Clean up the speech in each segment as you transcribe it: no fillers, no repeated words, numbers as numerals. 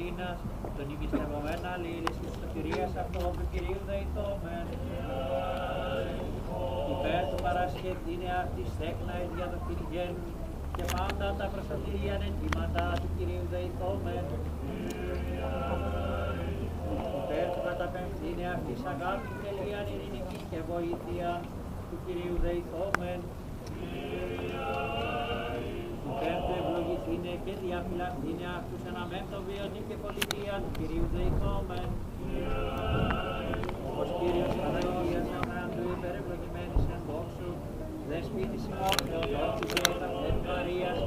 Κωνσταντίνας, τον ημιστευωμένα αλλήλης της σωτηρίας αυτών του Κυρίου δεηθόμεν. Υπέρ του παρασχεθήνε αυτής τέκνα η διαδοχήν γένου και πάντα τα προστατήριαν εγκλήματα του Κυρίου δεηθόμεν. Υπέρ του καταπεμφθήνε αυτής αγάπη τελείαν ειρηνική και βοήθεια του Κυρίου δεηθόμεν. Υπέρ του ευλογηθήνε και διαφυλαχθήνε αυτούς εναμέντο βιωτή και πολιτεία του Κυρίου δεηθόμεν. Ως Κύριος Παναγίας αμάντου υπερευλογημένης εν δόξου, δεσπίτης ημών Θεοδόξου και ταυτές Μαρίας,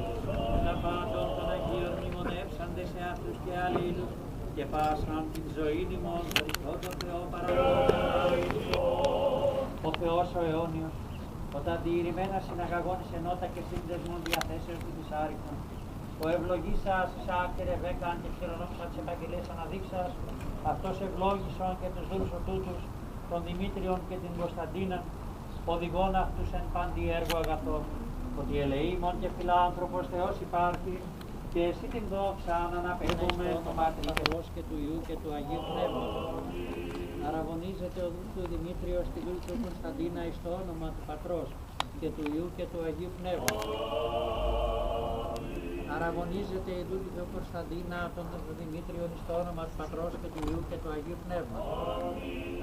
τα πάντων των Αγίων μνημονεύσαντες σε αυτούς και αλλήλους, και πάσαν την ζωή ημών Χριστό τον Θεό παραδόξου. Ο Θεός ο αιώνιος, όταν διηρημένα συναγαγώνεις ενώτα και σύνδεσμων διαθέσεως του της άριθμων, ο ευλογήσας Ισαάκ και Ρεβέκαν και ξερονόμισαν τις επαγγελίες αναδείξας, αυτός ευλόγησον και τους δούλους τούτους, τον Δημήτριον και την Κωνσταντίνα, οδηγών αυτούς εν πάντη έργο αγαθό, ότι ελεήμων και φιλάνθρωπος Θεός υπάρχει, και εσύ την δόξα να αναπέμπουμε το Πατρί Θεός και του Υιού και του Αγίου Πνεύματος. Αραβωνίζεται ο δούλος του Δημήτριος στη δούλη του Κωνσταντίνα εις το όνομα του Πατρός και του Υιού και του Αγίου Πνεύματος. Αραβωνίζεται η δούλη του Κωνσταντίνα τον Δημήτριο εις το όνομα του Πατρός και του Υιού και του Αγίου Πνεύματος.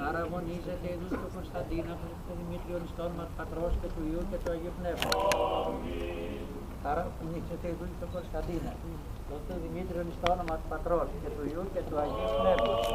Αραβωνίζεται η δούλη του Κωνσταντίνα τον Δημήτριο εις το όνομα του Πατρός και του Υιού και του Αγίου Πνεύματος. Αραβωνίζεται η δούλη του Κωνσταντίνα τον Δημήτριο εις το όνομα του Πατρός και του Υιού και του Αγίου Πνεύματος.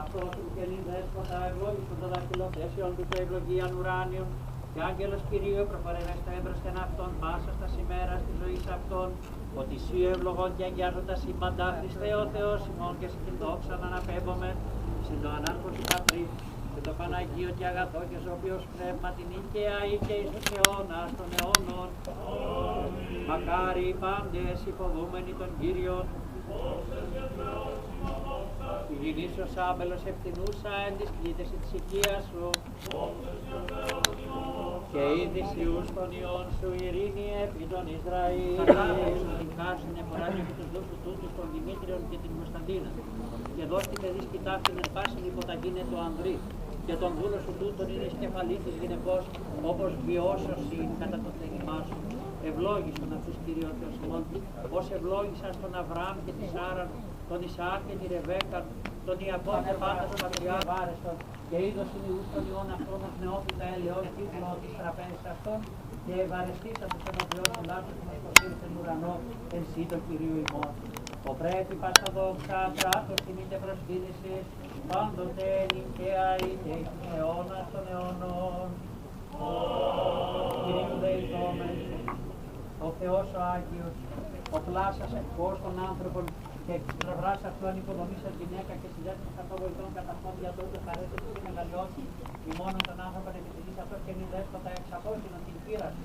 Αυτό του κελήν δέσποτα ευλόγησον των δαχτυλοθέσεων του το ευλογίαν ουράνιον, και άγγελος Κυρίου προχωρεύεστα έμπροσθεν αυτών πάσας τας ημέρας της ζωής αυτών, ότι Συ ευλογών και αγιάζοντας ημαντά Χριστέ ο Θεός ημών και σε την δόξα να αναπέμπομεν, συν το ανάρχον του Πατρί, και το Παναγίο και αγαθό και σοφίος πνεύμα την οικαία ή και εις τους αιώνας των αιώνων. Μακάρι οι πάντες υποδούμενοι των Κύριων, η γυνής ως άμπελος ευθυνούσα εν της κλήτεση της οικίας σου, και ήδη σιούς των ιών σου ειρήνη επί των Ισραήλ. Την χάρσιν εφοράζει και τους δούλους τούτους των Δημήτριων και την Κωνσταντίνα, και δώσ' τη παιδίς κοιτάξουν εν πάσιν υποταγήνε το Ανδρή, και τον δούλο σου τούτον είναι εις κεφαλή της γυναικός, όπως βιώσωση κατά το θέλημά σου. Ευλόγησον αυτούς Κύριε ο Θεός ημών, ως ευλόγησαν τον Αβραάμ και τη Σάραν, τον Ισαάκ και τη Ρεβέκα, τον Ιακώβ και πάντα τον Πατριάρχον, και είδωσιν ιούς των ιών αυτών ως νεόφυτα ελαιός κύκλο της τραπέζης αυτών, και ευαρεστήσαν τους ενωπιών του λάθους μας προσφύρει στον ουρανό, εν σύ το Κυρίου ημών. Ο πρέπει πάσα δόξα, κράτος τιμή και προσκύνησης, πάντοτε νικαία είτε εις τους αιώνας των αιώνων. Κυρίου δεηθόμεν, ο Θεός ο Άγιος, ο πλάσας ευχός των άνθρωπων, και εξ πλευράς αυτού αν υποδομήσας γυναίκα και συνδέσμες αυτό βοηθών κατά φόντια τότε χαρέτες και μεγαλειώσει, ημώνων των άνθρωπων επιτυχής αυτός και μη δέσποτα εξ απόστηνων την πείραση,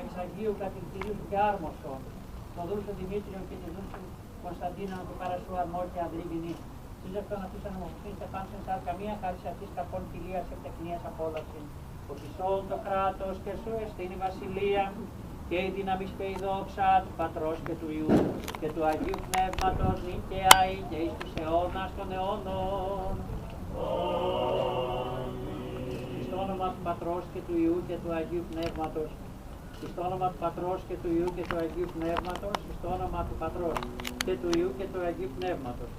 εξ Αγίου κατηγορίου και άρμοσον, τον δούλου του Δημήτριον και τη δούλου του Κωνσταντίνα του παρασού αρμό και ανδρή γυνή. Σύζευτον αυτούς αναμορφήν σε πάνσεν σαν καμία χάρη σε αυτής καπών φιλίας και τεχνίας απόλαυση. Ότι σώον το κράτος και σου εστίν η βασιλεία, και η δύναμη και η δόξα του Πατρός και του Υιού και του Αγίου Πνεύματος νικαία και εις τους αιώνας των αιώνων. Στο όνομα του Πατρός και του Υιού και του Αγίου Πνεύματος, στο όνομα του Πατρός και του Υιού και του Αγίου Πνεύματος, στο όνομα του Πατρός και του Υιού και του Αγίου Πνεύματος.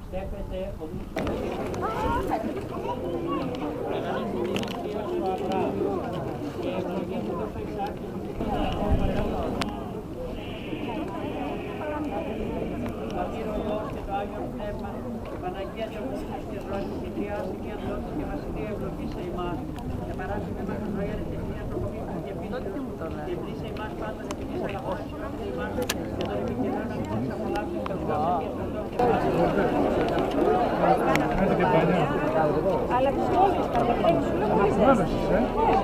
Στέφεται ο Δούλος του και ευλογείται το Ισαάκ και το Πατήρο Υιός και το Άγιο Πνεύμα, Παναγία Θεοτόκος και Ζωάς και Τριάς και Αντρότητας και Βασιλεία ευλογήσε ημάς, και παράσχει με μας ζωή αληθινία τροπομήτων και πίστεως, και πλήσε ημάς πάντα επιτυχής αγαθός και ημάς, και τον επικαιρών αυτός απολαύσεις και οδηγός και στον και πάντα. Αλλά τους όλους, τα παιδιά, τους Μάνωσες,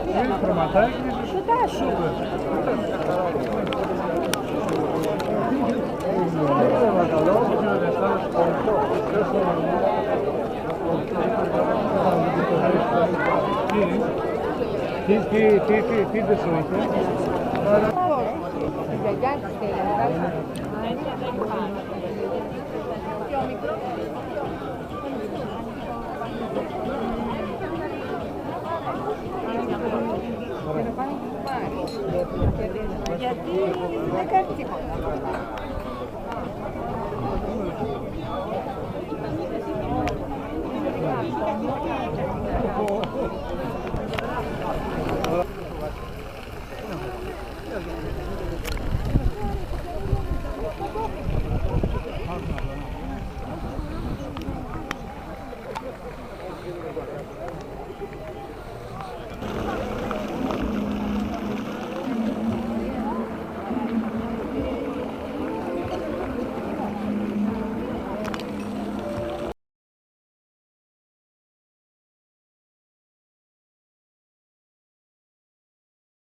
είναι χρωματάκι. Σούπερ. Τι δεν σου είχε? Η γιαγιά της θέλει.